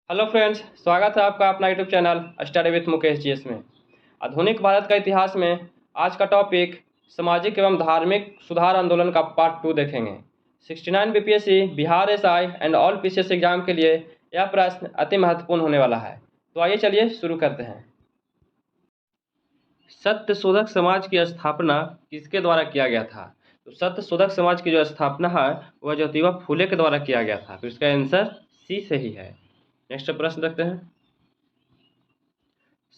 Hello friends, स्वागत है आपका अपना YouTube channel study with Mukesh GS में। आधुनिक भारत का इतिहास में आज का टॉपिक सामाजिक एवं धार्मिक सुधार आंदोलन का पार्ट 2 देखेंगे। 69 BPSC Bihar SI and all PCS exam के लिए यह प्रश्न अति महत्वपूर्ण होने वाला है। तो आइए चलिए शुरू करते हैं। सत्य शोधक समाज की स्थापना किसके द्वारा किया गया था? तो सत्य शोधक समाज की जो स्थापना है वह ज्योतिबा फूले के द्वारा किया गया था। तो इसका आंसर सी सही है। नेक्स्ट प्रश्न देखते हैं।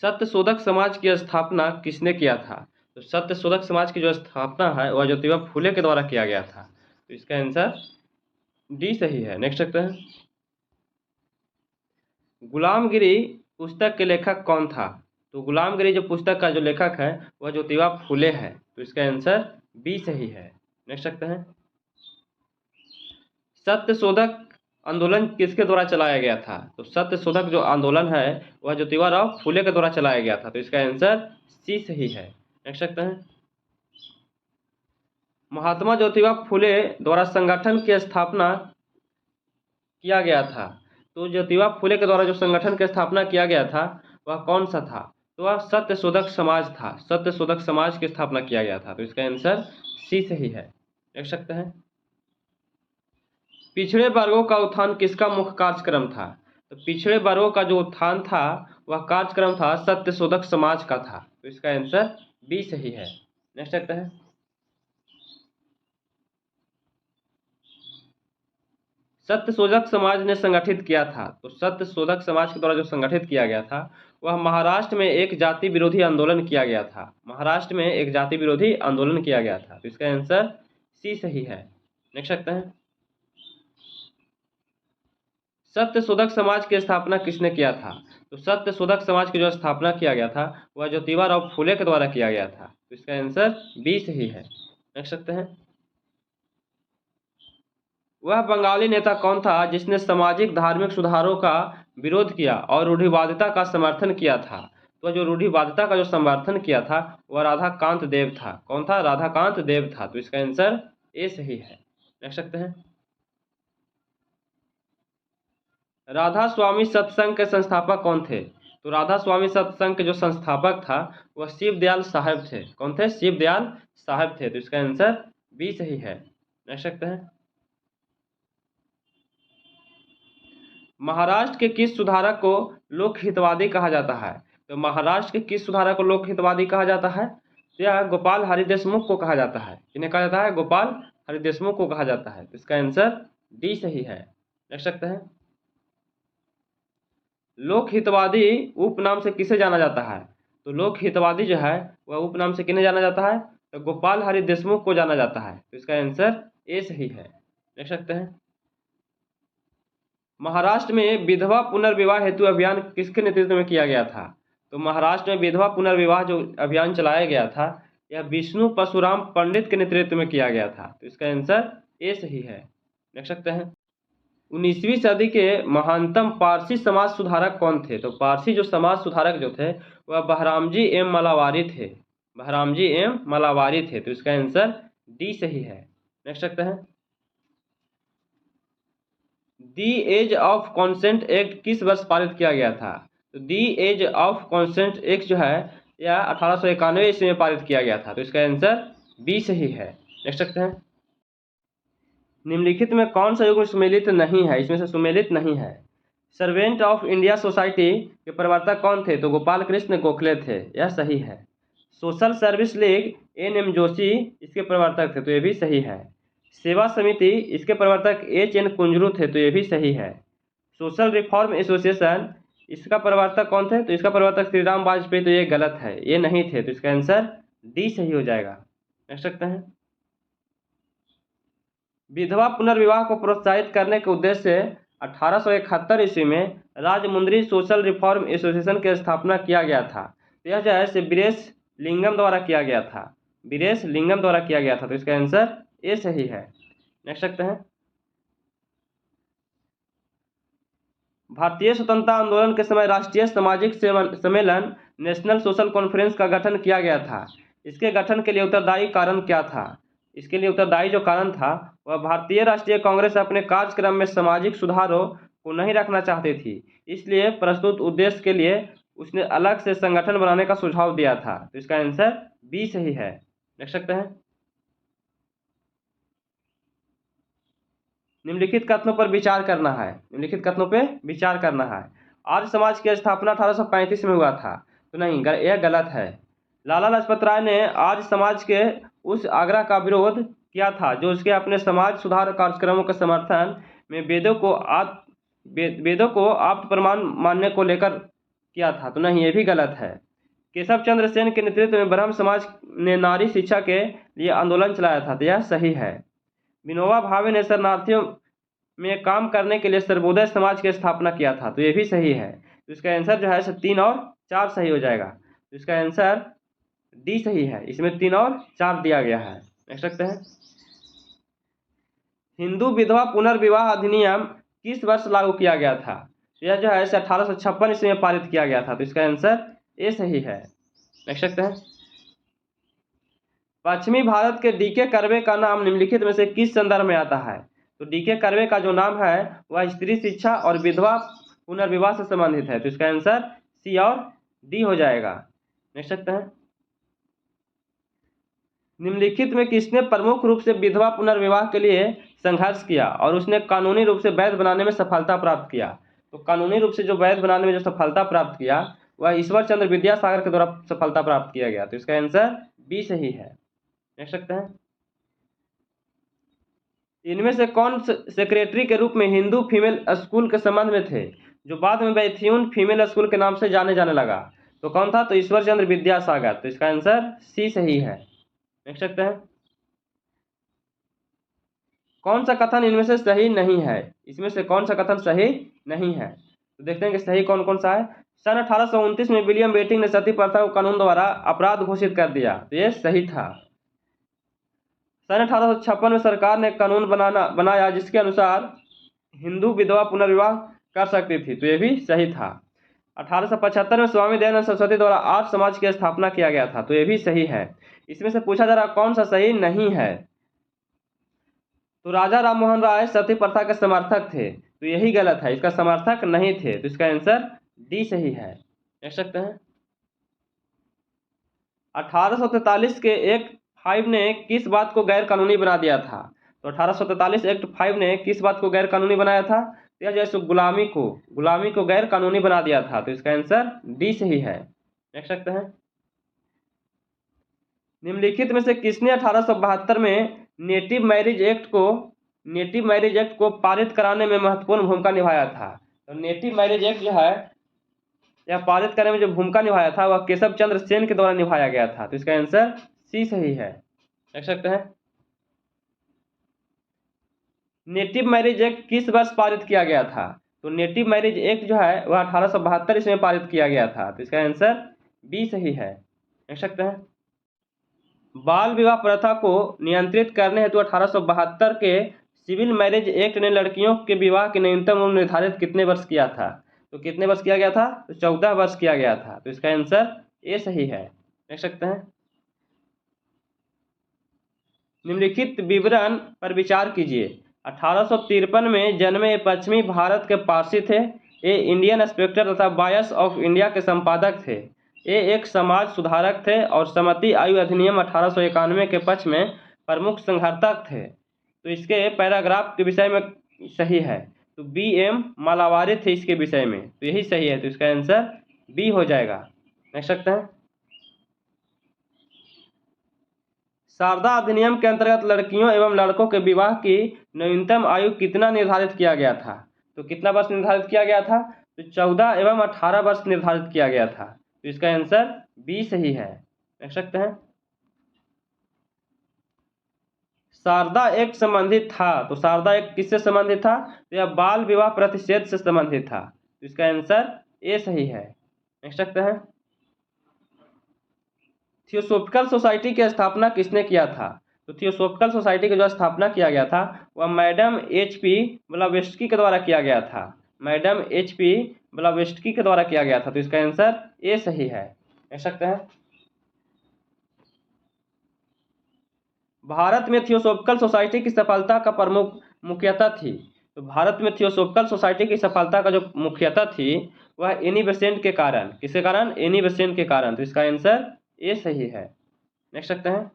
सत्य शोधक समाज की स्थापना किसने किया था? तो सत्य शोधक समाज की जो स्थापना है वह ज्योतिबा फूले के द्वारा किया गया था। तो इसका आंसर डी सही है। नेक्स्ट देखते हैं। गुलामगिरी पुस्तक के लेखक कौन था? तो गुलामगिरी जो पुस्तक का जो लेखक है वह ज्योतिबा फूले है। तो इसका आंसर बी सही है। नेक्स्ट देखते हैं। सत्य शोधक आंदोलन किसके द्वारा चलाया गया था? तो सत्य शोधक जो आंदोलन है वह ज्योतिबा राव फूले के द्वारा चलाया गया था। तो इसका आंसर सी सही है। नेक्स्ट देखते हैं। महात्मा ज्योतिबा फूले द्वारा संगठन की स्थापना किया गया था। तो ज्योतिबा फूले के द्वारा जो संगठन की स्थापना किया गया था वह कौन सा था? तो वह सत्य शोधक समाज था। सत्य शोधक समाज की स्थापना किया गया था। तो इसका आंसर सी सही है। देख सकते हैं। पिछड़े वर्गों का उत्थान किसका मुख्य कार्यक्रम था? तो पिछड़े वर्गों का जो उत्थान था वह कार्यक्रम था सत्य शोधक समाज का था। तो इसका आंसर बी सही है। नेक्स्ट देखते हैं। सत्य शोधक समाज ने संगठित किया था। तो सत्य शोधक समाज के द्वारा जो संगठित किया गया था वह महाराष्ट्र में एक जाति विरोधी आंदोलन किया गया था। महाराष्ट्र में एक जाति विरोधी आंदोलन किया गया था। तो इसका आंसर सी सही है। नेक्स्ट देखते हैं। सत्य शोधक समाज की स्थापना किसने किया था? तो सत्य शोधक समाज की जो स्थापना किया गया था वह ज्योतिबा राव फूले के द्वारा किया गया था। तो इसका आंसर बी सही है। देख सकते हैं। वह बंगाली नेता कौन था जिसने सामाजिक धार्मिक सुधारों का विरोध किया और रूढ़िवादिता का समर्थन किया था? तो जो रूढ़िवादिता का जो समर्थन किया था वह राधाकांत देव था। कौन था? राधाकांत देव था। तो इसका आंसर ए सही है। देख सकते हैं। राधा स्वामी सत्संग के संस्थापक कौन थे? तो राधा स्वामी सत्संग के जो संस्थापक था वह शिवदयाल साहब थे। कौन थे? शिवदयाल साहब थे। तो इसका आंसर बी सही है। देख सकते हैं। महाराष्ट्र के किस सुधारक को लोकहितवादी कहा जाता है? तो महाराष्ट्र के किस सुधारक को लोकहितवादी कहा जाता है? तो यह गोपाल हरि देशमुख को कहा जाता है। किन्हें कहा जाता है? गोपाल हरि देशमुख को कहा जाता है। तो इसका आंसर डी सही है। देख सकते हैं। लोकहितवादी उपनाम से किसे जाना जाता है? तो लोकहितवादी जो है वह उपनाम से किन्हें जाना जाता है? तो गोपाल हरि देशमुख को जाना जाता है। तो इसका आंसर ए सही है। देख सकते हैं। महाराष्ट्र में विधवा पुनर्विवाह हेतु अभियान किसके नेतृत्व में किया गया था? तो महाराष्ट्र में विधवा पुनर्विवाह जो अभियान चलाया गया था यह विष्णु परशुराम पंडित के नेतृत्व में किया गया था। तो इसका आंसर ए सही है। देख सकते हैं। 19वीं सदी के महानतम पारसी समाज सुधारक कौन थे? तो पारसी जो समाज सुधारक जो थे वह बहरामजी एम मलावारी थे। बहरामजी एम मलावारी थे। तो इसका आंसर डी सही है। नेक्स्ट सकते हैं। दी एज ऑफ कॉन्सेंट एक्ट किस वर्ष पारित किया गया था? तो दी एज ऑफ कॉन्सेंट एक्ट जो है यह 1891 ईस्वी में पारित किया गया था। तो इसका आंसर बी सही है। देख सकते हैं। निम्नलिखित में कौन सा युग्म सुमेलित नहीं है? इसमें से सुमेलित नहीं है। सर्वेंट ऑफ इंडिया सोसाइटी के प्रवर्तक कौन थे? तो गोपाल कृष्ण गोखले थे। यह सही है। Social service league N Joshi इसके प्रवर्तक थे। तो यह भी सही है। सेवा समिति इसके प्रवर्तक एन कुंजरू थे। तो यह भी सही है। सोशल रिफॉर्म एसोसिएशन इसका प्रवर्तक कौन थे? तो इसका प्रवर्तक श्री राम वाजपेयी। तो ये गलत है, ये नहीं थे। तो इसका आंसर डी सही हो जाएगा। देख सकते हैं। विधवा पुनर्विवाह को प्रोत्साहित करने के उद्देश्य से 1871 ईस्वी में राजमुंद्री सोशल रिफॉर्म एसोसिएशन की स्थापना किया गया था। तो यह जो है बीरेश लिंगम द्वारा किया गया था। बीरेश लिंगम द्वारा किया गया था। तो इसका आंसर ए सही है। देख सकते हैं। भारतीय स्वतंत्रता आंदोलन के समय राष्ट्रीय सामाजिक सम्मेलन नेशनल सोशल कॉन्फ्रेंस का गठन किया गया था। इसके गठन के लिए उत्तरदायी कारण क्या था? इसके लिए उत्तरदायी जो कारण था वह भारतीय राष्ट्रीय कांग्रेस अपने कार्यक्रम में सामाजिक सुधारों को नहीं रखना चाहती थी, इसलिए प्रस्तुत उद्देश्य के लिए उसने अलग से संगठन बनाने का सुझाव दिया था। तो इसका आंसर बी सही है। देख सकते हैं, निम्नलिखित कथनों पर विचार करना है। निम्नलिखित कथनों पर विचार करना है। आर्य समाज की स्थापना 1835 में हुआ था। तो नहीं, यह गलत है। लाला लाजपत राय ने आर्य समाज के उस आग्रह का विरोध किया था जो उसके अपने समाज सुधार कार्यक्रमों के समर्थन में वेदों को आप्त प्रमाण मानने को लेकर किया था। तो नहीं, ये भी गलत है। केशव चंद्र सेन के नेतृत्व में ब्रह्म समाज ने नारी शिक्षा के लिए आंदोलन चलाया था। तो यह सही है। विनोबा भावे ने शरणार्थियों में काम करने के लिए सर्वोदय समाज की स्थापना किया था। तो ये भी सही है। तो इसका आंसर जो है 3 और 4 सही हो जाएगा। तो इसका आंसर डी सही है। इसमें 3 और 4 दिया गया है। देख सकते हैं, हिंदू विधवा पुनर्विवाह अधिनियम किस वर्ष लागू किया गया था? यह जो है 1856 ईस्वी में पारित किया गया था। तो इसका आंसर ए सही है। देख सकते हैं, पश्चिमी भारत के डी के कर्वे का नाम निम्नलिखित में से किस संदर्भ में आता है? तो डी के कर्वे का जो नाम है वह स्त्री शिक्षा और विधवा पुनर्विवाह से संबंधित है। तो इसका आंसर सी और डी हो जाएगा। देख सकते हैं, निम्नलिखित में किसने प्रमुख रूप से विधवा पुनर्विवाह के लिए संघर्ष किया और उसने कानूनी रूप से वैध बनाने में सफलता प्राप्त किया? तो कानूनी रूप से जो वैध बनाने में जो सफलता प्राप्त किया वह ईश्वर चंद्र विद्यासागर के द्वारा सफलता प्राप्त किया गया। तो इसका आंसर बी सही है। देख सकते हैं, इनमें से कौन सेक्रेटरी के रूप में हिंदू फीमेल स्कूल के संबंध में थे जो बाद में बैथ्यून फीमेल स्कूल के नाम से जाने जाने लगा? तो कौन था? तो ईश्वर चंद्र विद्यासागर। तो इसका आंसर सी सही है। देख सकते हैं, कौन सा कथन इनमें से सही नहीं है? इसमें से कौन सा कथन सही नहीं है? तो देखते हैं कि सही कौन कौन सा है। सन 1829 में विलियम बेटिंग ने सती प्रथा को कानून द्वारा अपराध घोषित कर दिया। तो ये सही था। सन 1856 में सरकार ने कानून बनाया जिसके अनुसार हिंदू विधवा पुनर्विवाह कर सकती थी। तो ये भी सही था। 1875 में स्वामी दयानंद सरस्वती द्वारा आर्य समाज की स्थापना किया गया था। तो ये भी सही है। इसमें से पूछा जा रहा कौन सा सही नहीं है? तो राजा राम मोहन राय सती प्रथा के समर्थक थे। तो यही गलत है, इसका समर्थक नहीं थे। तो इसका आंसर डी सही है। देख सकते हैं, 1843 के एक्ट 5 ने किस बात को गैर कानूनी बना दिया था? तो 1843 एक्ट 5 ने किस बात को गैर कानूनी बनाया था? तो यह जैसे गुलामी को गैर कानूनी बना दिया था। तो इसका आंसर डी सही है। देख सकते हैं, निम्नलिखित में से किसने 1872 में नेटिव मैरिज एक्ट को पारित कराने में महत्वपूर्ण भूमिका निभाया था? तो नेटिव मैरिज एक्ट जो है यह पारित करने में जो भूमिका निभाया था वह केशव चंद्र सेन के द्वारा निभाया गया था। तो इसका आंसर सी सही है। देख सकते हैं, नेटिव मैरिज एक्ट किस वर्ष पारित किया गया था? तो नेटिव मैरिज एक्ट जो है वह 1872 ईस्वी में पारित किया गया था। तो इसका आंसर बी सही है। देख सकते हैं, बाल विवाह प्रथा को नियंत्रित करने हेतु 1872 के सिविल मैरिज एक्ट ने लड़कियों के विवाह की न्यूनतम उम्र निर्धारित कितने वर्ष किया था? तो कितने वर्ष किया गया था? तो 14 वर्ष किया गया था। तो इसका आंसर ए सही है। देख सकते हैं, निम्नलिखित विवरण पर विचार कीजिए। 1853 में जन्मे पश्चिमी भारत के पारसी थे। ये इंडियन स्पेक्टर तथा वॉयस ऑफ इंडिया के संपादक थे। ये एक समाज सुधारक थे और समति आयु अधिनियम 1891 के पक्ष में प्रमुख संघर्षक थे। तो इसके पैराग्राफ के विषय में सही है। तो बी एम मालावारी थे इसके विषय में। तो यही सही है। तो इसका आंसर बी हो जाएगा। देख सकते हैं, शारदा अधिनियम के अंतर्गत लड़कियों एवं लड़कों के विवाह की न्यूनतम आयु कितना निर्धारित किया गया था? तो कितना वर्ष निर्धारित किया गया था? तो 14 एवं 18 वर्ष निर्धारित किया गया था। तो इसका आंसर बी सही है। देख सकते हैं, शारदा एक्ट संबंधित था। तो शारदा एक्ट किससे संबंधित था? तो यह बाल विवाह प्रतिषेध से संबंधित था। तो इसका आंसर ए सही है। देख सकते हैं, थियोसॉफिकल सोसाइटी की स्थापना किसने किया था? तो थियोसॉफिकल सोसाइटी की जो स्थापना किया गया था वह मैडम HP ब्लावेट्स्की के द्वारा किया गया था। मैडम HP ब्लावेट्स्की के द्वारा किया गया था। तो इसका आंसर ए सही है। देख सकते हैं, भारत में थियोसॉफिकल सोसाइटी की सफलता का प्रमुख मुख्यतः थी। तो भारत में थियोसॉफिकल सोसाइटी की सफलता का जो मुख्यतः थी वह एनी बेसेंट के कारण, किसके कारण? एनी बेसेंट के कारण। तो इसका आंसर ए सही है। नेक्स्ट रखते हैं,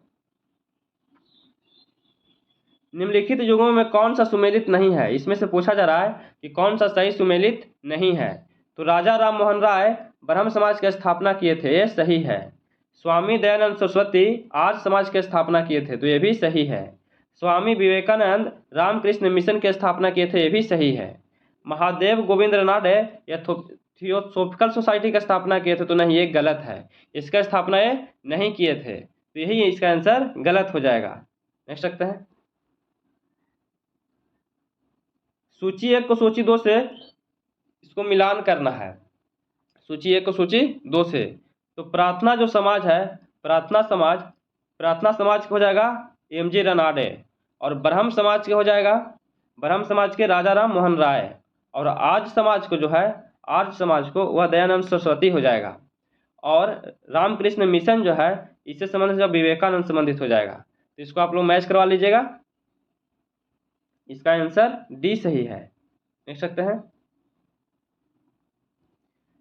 निम्नलिखित युगों में कौन सा सुमेलित नहीं है? इसमें से पूछा जा रहा है कि कौन सा सही सुमेलित नहीं है। तो राजा राम मोहन राय ब्रह्म समाज की स्थापना किए थे, ये सही है। स्वामी दयानंद सरस्वती आर्य समाज की स्थापना किए थे, तो ये भी सही है। स्वामी विवेकानंद रामकृष्ण मिशन की स्थापना किए थे, ये भी सही है। महादेव गोविंद रानडे या थियोसॉफिकल सोसाइटी की स्थापना किए थे, तो नहीं, ये गलत है। इसका स्थापना ये नहीं किए थे, तो यही इसका आंसर गलत हो जाएगा। नेक्स्ट रखते हैं, सूची 1 को सूची 2 से इसको मिलान करना है। सूची 1 को सूची 2 से, तो प्रार्थना जो समाज है, प्रार्थना समाज हो जाएगा एमजी रनाडे, और ब्रह्म समाज के हो जाएगा, ब्रह्म समाज के राजा राम मोहन राय, और आर्य समाज को जो है, आर्य समाज को वह दयानंद सरस्वती हो जाएगा, और रामकृष्ण मिशन जो है इससे संबंधित जो विवेकानंद संबंधित हो जाएगा। तो इसको आप लोग मैच करवा लीजिएगा। इसका आंसर डी सही है। देख सकते हैं,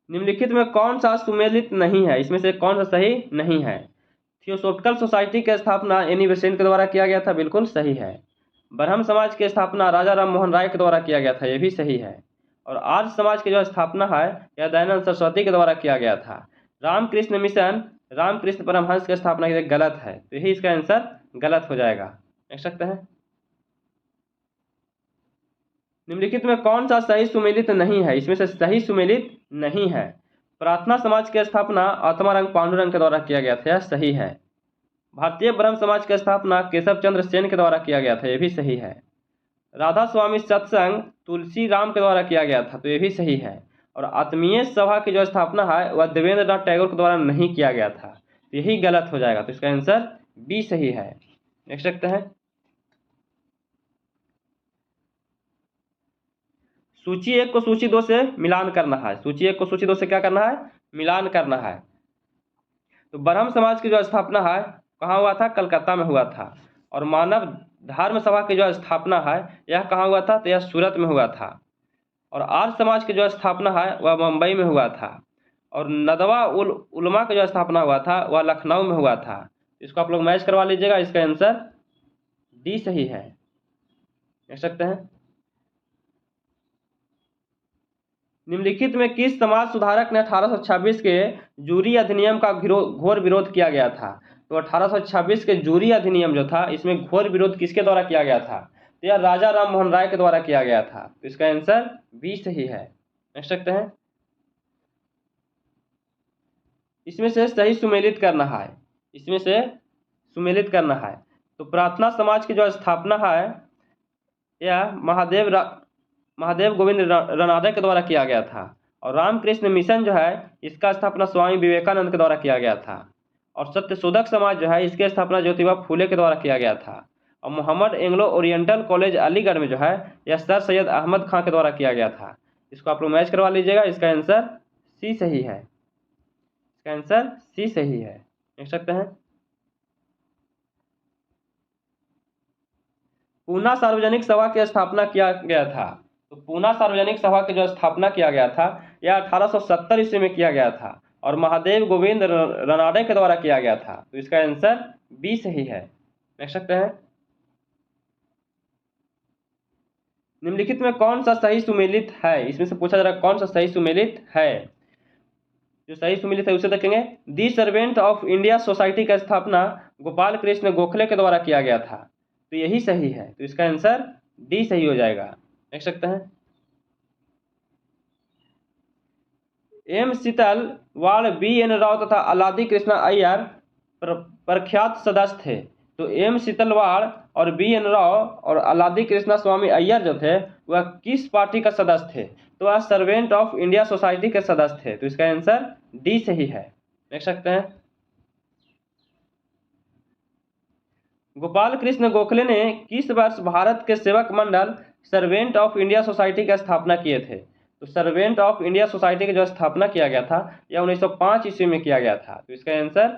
निम्नलिखित में कौन सा सुमेलित नहीं है? इसमें से कौन सा सही नहीं है? थियोसॉफिकल सोसाइटी की स्थापना एनी बेसेंट के द्वारा किया गया था, बिल्कुल सही है। ब्रह्म समाज की स्थापना राजा राम मोहन राय के द्वारा किया गया था, यह भी सही है। और आर्य समाज की जो स्थापना है यह दयानंद सरस्वती के द्वारा किया गया था। रामकृष्ण मिशन रामकृष्ण परमहंस की स्थापना की गलत है, तो यही इसका आंसर गलत हो जाएगा। देख सकते हैं, निम्नलिखित में कौन सा सही सुमेलित नहीं है? इसमें से सही सुमेलित नहीं है। प्रार्थना समाज की स्थापना आत्मारंग पांडुरंग के द्वारा किया गया था, यह सही है। भारतीय ब्रह्म समाज की स्थापना केशव चंद्र सेन के द्वारा किया गया था, यह भी सही है। राधा स्वामी सत्संग तुलसी राम के द्वारा किया गया था, तो यह भी सही है। और आत्मीय सभा की जो स्थापना है वह देवेंद्र नाथ टैगोर के द्वारा नहीं किया गया था, तो यही गलत हो जाएगा। तो इसका आंसर बी सही है। देख सकते हैं, सूची 1 को सूची 2 से मिलान करना है। सूची 1 को सूची 2 से क्या करना है? मिलान करना है। तो ब्रह्म समाज की जो स्थापना है कहाँ हुआ था? कलकत्ता में हुआ था। और मानव धर्म सभा की जो स्थापना है यह कहाँ हुआ था? तो यह सूरत में हुआ था। और आर्य समाज की जो स्थापना है वह मुंबई में हुआ था। और नदवा उलमा की जो स्थापना हुआ था वह लखनऊ में हुआ था। इसको आप लोग मैच करवा लीजिएगा। इसका आंसर डी सही है। देख सकते हैं, निम्नलिखित में किस समाज सुधारक ने 1826 के जूरी अधिनियम का घोर विरोध किया गया था? तो 1826 के जूरी अधिनियम जो था इसमें घोर विरोध किसके द्वारा किया गया था? तो यह राजा राम मोहन राय के द्वारा किया गया था। तो इसका आंसर बी सही है। देख सकते हैं, इसमें से सही सुमेलित करना है। इसमें से सुमेलित करना है। तो प्रार्थना समाज की जो स्थापना है यह महादेव गोविंद रानडे के द्वारा किया गया था। और रामकृष्ण मिशन जो है इसका स्थापना स्वामी विवेकानंद के द्वारा किया गया था। और सत्यशोधक समाज जो है इसकी स्थापना ज्योतिबा फूले के द्वारा किया गया था। और Mohammed Anglo Oriental college Aligarh में जो है यह सर सैयद अहमद खां के द्वारा किया गया था। इसको आप लोग मैच करवा लीजिएगा। इसका आंसर सी सही है। इसका आंसर सी सही है। देख सकते हैं, पूना सार्वजनिक सभा की स्थापना किया गया था। तो पूना सार्वजनिक सभा की जो स्थापना किया गया था यह 1870 ईस्वी में किया गया था। और महादेव गोविंद रानडे के द्वारा किया गया था। तो इसका आंसर बी सही है। देख सकते हैं, निम्नलिखित में कौन सा सही सुमेलित है? इसमें से पूछा जा रहा है कौन सा सही सुमेलित है। जो सही सुमेलित है उसे देखेंगे। दी सर्वेंट ऑफ इंडिया सोसाइटी का स्थापना गोपाल कृष्ण गोखले के द्वारा किया गया था। तो यही सही है। तो इसका आंसर डी सही हो जाएगा। देख सकते हैं, M Setalvad B N Rau तथा अलादी कृष्णा अय्यर प्रख्यात सदस्य थे। तो एम शीतलवाड़ और बी एन राव और अलादी कृष्णा स्वामी अय्यर जो थे वह किस पार्टी का सदस्य थे? तो वह सर्वेंट ऑफ इंडिया सोसाइटी के सदस्य थे। तो इसका आंसर डी सही है। देख सकते हैं, गोपाल कृष्ण गोखले ने किस वर्ष भारत के सेवक मंडल सर्वेंट ऑफ इंडिया सोसाइटी की स्थापना किए थे? तो सर्वेंट ऑफ इंडिया सोसाइटी की जो स्थापना किया गया था यह 1905 ईस्वी में किया गया था। तो इसका आंसर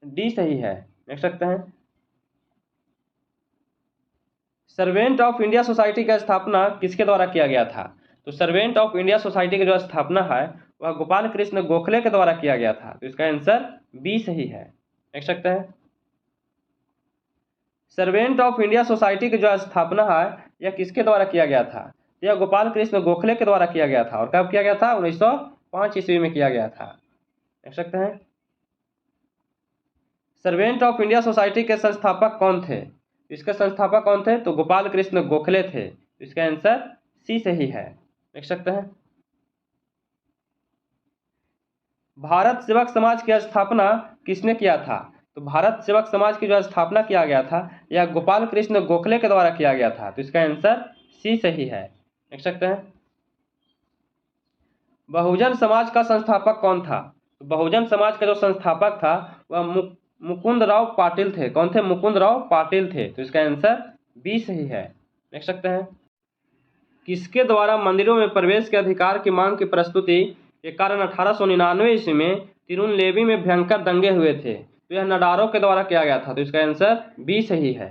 डी सही है। देख सकते हैं, सर्वेंट ऑफ इंडिया सोसाइटी का स्थापना किसके द्वारा किया गया था? तो सर्वेंट ऑफ इंडिया सोसाइटी की जो स्थापना है वह गोपाल कृष्ण गोखले के द्वारा किया गया था। तो इसका आंसर बी सही है। देख सकते हैं, सर्वेंट ऑफ इंडिया सोसाइटी की जो स्थापना है यह किसके द्वारा किया गया था? यह गोपाल कृष्ण गोखले के द्वारा किया गया था। और कब किया गया था? 1905 ईस्वी में किया गया था। देख सकते हैं, सर्वेंट ऑफ इंडिया सोसाइटी के संस्थापक कौन थे? इसके संस्थापक कौन थे? तो गोपाल कृष्ण गोखले थे। इसका आंसर सी सही है। देख सकते हैं, भारत सेवक समाज की स्थापना किसने किया था? तो भारत सेवक समाज की जो स्थापना किया गया था यह गोपाल कृष्ण गोखले के द्वारा किया गया था। तो इसका आंसर सी सही है। देख सकते हैं, बहुजन समाज का संस्थापक कौन था? तो बहुजन समाज का जो संस्थापक था वह मुकुंद राव पाटिल थे। कौन थे? मुकुंद राव पाटिल थे। तो इसका आंसर बी सही है। देख सकते हैं, किसके द्वारा मंदिरों में प्रवेश के अधिकार की मांग की प्रस्तुति के कारण 1899 ईस्वी में तिरुनेलवेली में भयंकर दंगे हुए थे? तो यह नाडारों के द्वारा किया गया था। तो इसका आंसर बी सही है।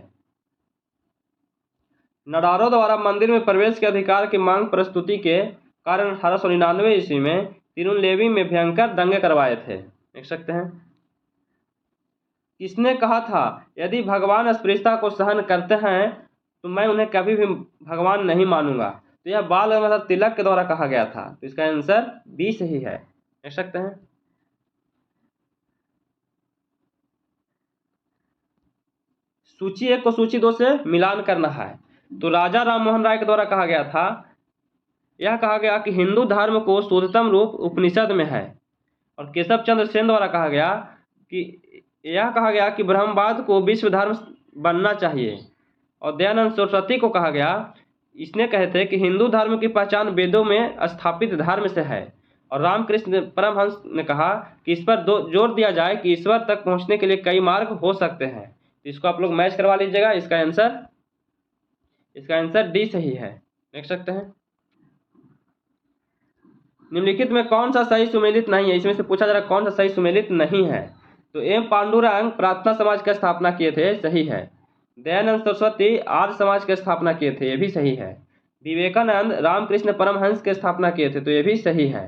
नाडारों द्वारा मंदिर में प्रवेश के अधिकार की मांग प्रस्तुति के कारण 1899 ईस्वी में तिरुनेलवेली में भयंकर दंगे करवाए थे। देख सकते हैं, किसने कहा था यदि भगवान अस्पृश्यता को सहन करते हैं तो मैं उन्हें कभी भी भगवान नहीं मानूंगा? तो यह बाल गंगाधर तिलक के द्वारा कहा गया था। तो इसका आंसर बी सही है। देख सकते हैं, सूची 1 को सूची 2 से मिलान करना है। तो राजा राम मोहन राय के द्वारा कहा गया था, यह कहा गया कि हिंदू धर्म को शुद्धतम रूप उपनिषद में है। और केशव चंद्र सेन द्वारा कहा गया कि यह कहा गया कि ब्रह्मवाद को विश्व धर्म बनना चाहिए। और दयानंद सरस्वती को कहा गया, इसने कहे थे कि हिंदू धर्म की पहचान वेदों में स्थापित धर्म से है। और रामकृष्ण परमहंस ने कहा कि इस पर जोर दिया जाए कि ईश्वर तक पहुंचने के लिए कई मार्ग हो सकते हैं। इसको आप लोग मैच करवा लीजिएगा। इसका आंसर डी सही है। देख सकते हैं, निम्नलिखित में कौन सा सही सुमेलित नहीं है? इसमें से पूछा जा रहा है कौन सा सही सुमेलित नहीं है। तो एम पांडुरंग प्रार्थना समाज की स्थापना किए थे, सही है। दयानंद सरस्वती आर्य समाज की स्थापना किए थे, ये भी सही है। विवेकानंद रामकृष्ण परमहंस की स्थापना किए थे, तो ये भी सही है।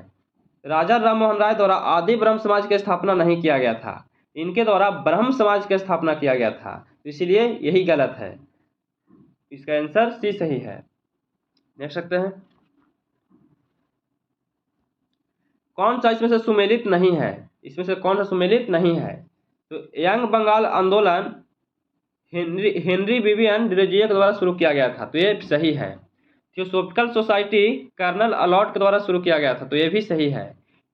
राजा राम मोहन राय द्वारा आदि ब्रह्म समाज की स्थापना नहीं किया गया था, इनके द्वारा ब्रह्म समाज की स्थापना किया गया था, इसलिए यही गलत है। इसका आंसर सी सही है। देख सकते हैं, कौन सा इसमें से सुमेलित नहीं है? इसमें से कौन सा सुमेलित नहीं है? तो यंग बंगाल आंदोलन हेनरी विवियन डिरोजियो के द्वारा शुरू किया गया था, तो ये सही है। थियोसॉफिकल सोसाइटी कर्नल अलॉट के द्वारा शुरू किया गया था, तो ये भी सही है।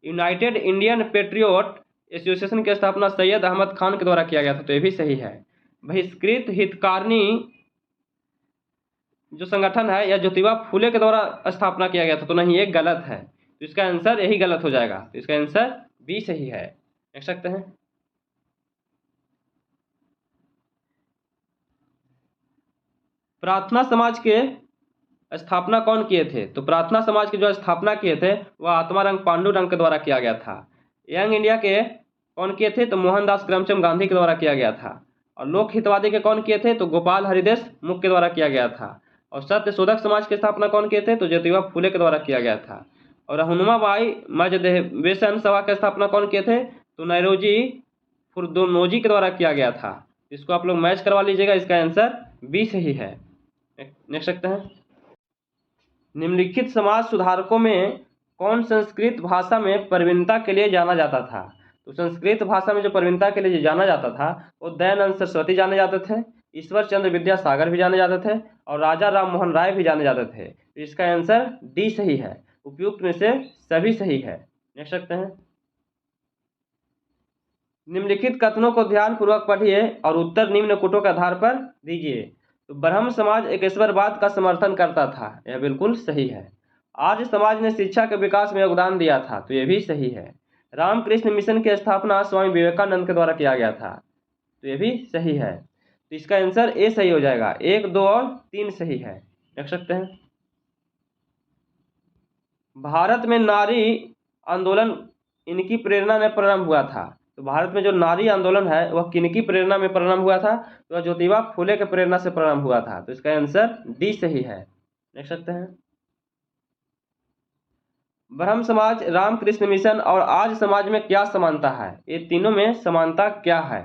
यूनाइटेड इंडियन पेट्रियोट एसोसिएशन की स्थापना सैयद अहमद खान के द्वारा किया गया था, तो ये भी सही है। बहिष्कृत हितकारणी जो संगठन है यह ज्योतिबा फूले के द्वारा स्थापना किया गया था, तो नहीं, ये गलत है। तो इसका आंसर यही गलत हो जाएगा। तो इसका आंसर बी सही है। देख सकते हैं, प्रार्थना समाज के स्थापना कौन किए थे? तो प्रार्थना समाज की जो स्थापना किए थे वह आत्मारंग पांडुरंग के द्वारा किया गया था। यंग इंडिया के कौन किए थे? तो मोहनदास करमचंद गांधी के द्वारा किया गया था। और लोक हितवादी के कौन किए थे? तो गोपाल हरिदेश मुख के द्वारा किया गया था। और सत्य शोधक समाज की स्थापना कौन किए थे? तो ज्योतिबा फूले के द्वारा किया गया था। और हनुमाबाई मजदहवेशन सभा की स्थापना कौन किए थे? तो नौरोजी फुरदोनोजी के द्वारा किया गया था। इसको आप लोग मैच करवा लीजिएगा। इसका आंसर बी सही है। देख सकते हैं, निम्नलिखित समाज सुधारकों में कौन संस्कृत भाषा में प्रवीणता के लिए जाना जाता था? तो संस्कृत भाषा में जो प्रवीणता के लिए जाना जाता था वो दयानंद सरस्वती जाने जाते थे, ईश्वर चंद्र विद्यासागर भी जाने जाते थे, और राजा राम मोहन राय भी जाने जाते थे। तो इसका आंसर डी सही है। उपयुक्त में से सभी सही है। देख सकते हैं, निम्नलिखित कथनों को ध्यानपूर्वक पढ़िए और उत्तर निम्न कोटों के आधार पर दीजिए। तो ब्रह्म समाज एकेश्वरवाद का समर्थन करता था, यह बिल्कुल सही है। आर्य समाज ने शिक्षा के विकास में योगदान दिया था, तो यह भी सही है। रामकृष्ण मिशन की स्थापना स्वामी विवेकानंद के द्वारा किया गया था, तो यह भी सही है। तो इसका आंसर ए सही हो जाएगा। 1, 2 और 3 सही है। देख सकते हैं, भारत में नारी आंदोलन इनकी प्रेरणा में प्रारंभ हुआ था। तो भारत में जो नारी आंदोलन है वह किनकी प्रेरणा में प्रारंभ हुआ था? तो वह ज्योतिबा फुले के प्रेरणा से प्रारंभ हुआ था। तो इसका आंसर डी सही है। देख सकते हैं। ब्रह्म समाज, रामकृष्ण मिशन और आज समाज में क्या समानता है? ये तीनों में समानता क्या है?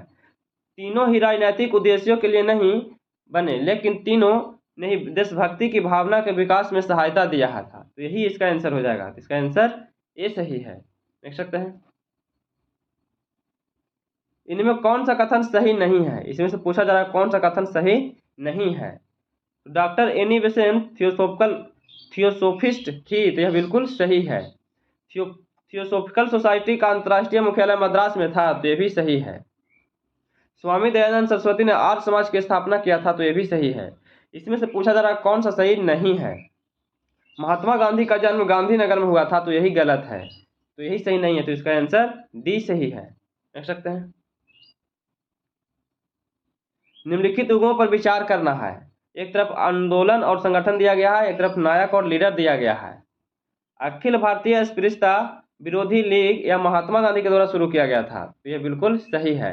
तीनों ही राजनीतिक उद्देश्यों के लिए नहीं बने, लेकिन तीनों ने ही देशभक्ति की भावना के विकास में सहायता दिया था। तो यही इसका आंसर हो जाएगा। तो इसका आंसर ए सही है। देख सकते हैं। इनमें कौन सा कथन सही नहीं है? इसमें से पूछा जा रहा है कौन सा कथन सही नहीं है। डॉक्टर एनी बेसेंट थियोसोफिस्ट थी, तो यह बिल्कुल सही है। थियोसोफिकल सोसाइटी का अंतर्राष्ट्रीय मुख्यालय मद्रास में था, तो यह भी सही है। स्वामी दयानंद सरस्वती ने आर्य समाज की स्थापना किया था, तो यह भी सही है। इसमें से पूछा जा रहा है कौन सा सही नहीं है। महात्मा गांधी का जन्म गांधीनगर में हुआ था, तो यही गलत है। तो यही सही नहीं है। तो इसका आंसर डी सही है। देख सकते हैं। निम्नलिखित युगों पर विचार करना है। एक तरफ आंदोलन और संगठन दिया गया है, एक तरफ नायक और लीडर दिया गया है। अखिल भारतीय अस्पृश्यता विरोधी लीग यह महात्मा गांधी के द्वारा शुरू किया गया था, तो यह बिल्कुल सही है।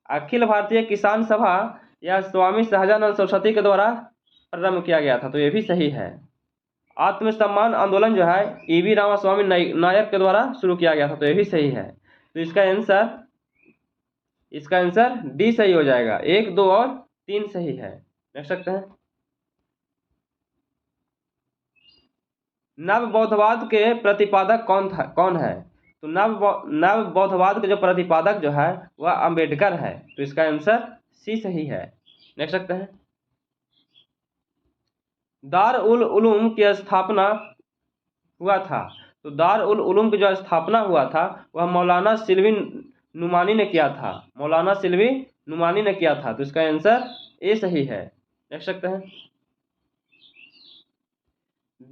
अखिल भारतीय किसान सभा यह स्वामी सहजानंद सरस्वती के द्वारा प्रारंभ किया गया था, तो यह भी सही है। आत्मसम्मान आंदोलन जो है ईवी रामास्वामी नायक के द्वारा शुरू किया गया था, तो यह भी सही है। तो इसका आंसर डी सही हो जाएगा। 1, 2 और 3 सही है। देख सकते हैं। नव बौद्धवाद के प्रतिपादक कौन है? तो नव बौद्धवाद के जो प्रतिपादक जो है वह अंबेडकर है, तो इसका आंसर सी सही है। देख सकते हैं। दार उल उलूम की स्थापना हुआ था, तो दार उल उलूम की जो स्थापना हुआ था वह मौलाना सिल्वी नुमानी ने किया था। मौलाना सिल्वी नुमानी ने किया था, तो इसका आंसर ए सही है। देख सकते हैं।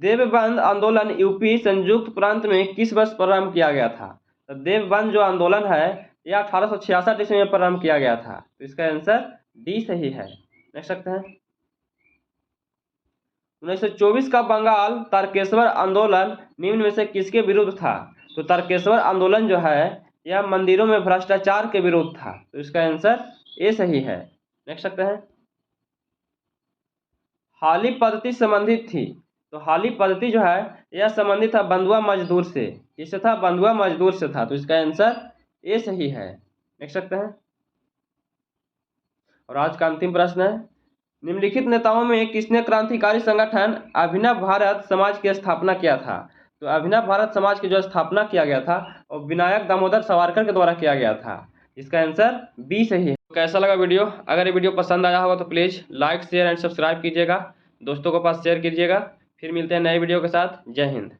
देवबंद आंदोलन यूपी संयुक्त प्रांत में किस वर्ष प्रारंभ किया गया था? तो देवबंद जो आंदोलन है यह 1866 ईस्वी में प्रारंभ किया गया था, तो इसका आंसर डी सही है। देख सकते हैं। 1924 का बंगाल तारकेश्वर आंदोलन निम्न में से किसके विरुद्ध था? तो तारकेश्वर आंदोलन जो है यह मंदिरों में भ्रष्टाचार के विरुद्ध था, तो इसका आंसर ए सही है। देख सकते हैं। हाली पद्धति संबंधित थी, तो हाली पद्धति जो है यह संबंधित था बंधुआ मजदूर से। किससे था? बंधुआ मजदूर से था, तो इसका आंसर ए सही है। देख सकते हैं। और आज का अंतिम प्रश्न है, निम्नलिखित नेताओं में किसने क्रांतिकारी संगठन अभिनव भारत समाज की स्थापना किया था? तो अभिनव भारत समाज की जो स्थापना किया गया था और विनायक दामोदर सावरकर के द्वारा किया गया था। इसका आंसर बी सही है। तो कैसा लगा वीडियो? अगर ये वीडियो पसंद आया होगा तो please like, share and subscribe कीजिएगा, दोस्तों के पास शेयर कीजिएगा। फिर मिलते हैं नए वीडियो के साथ। जय हिंद।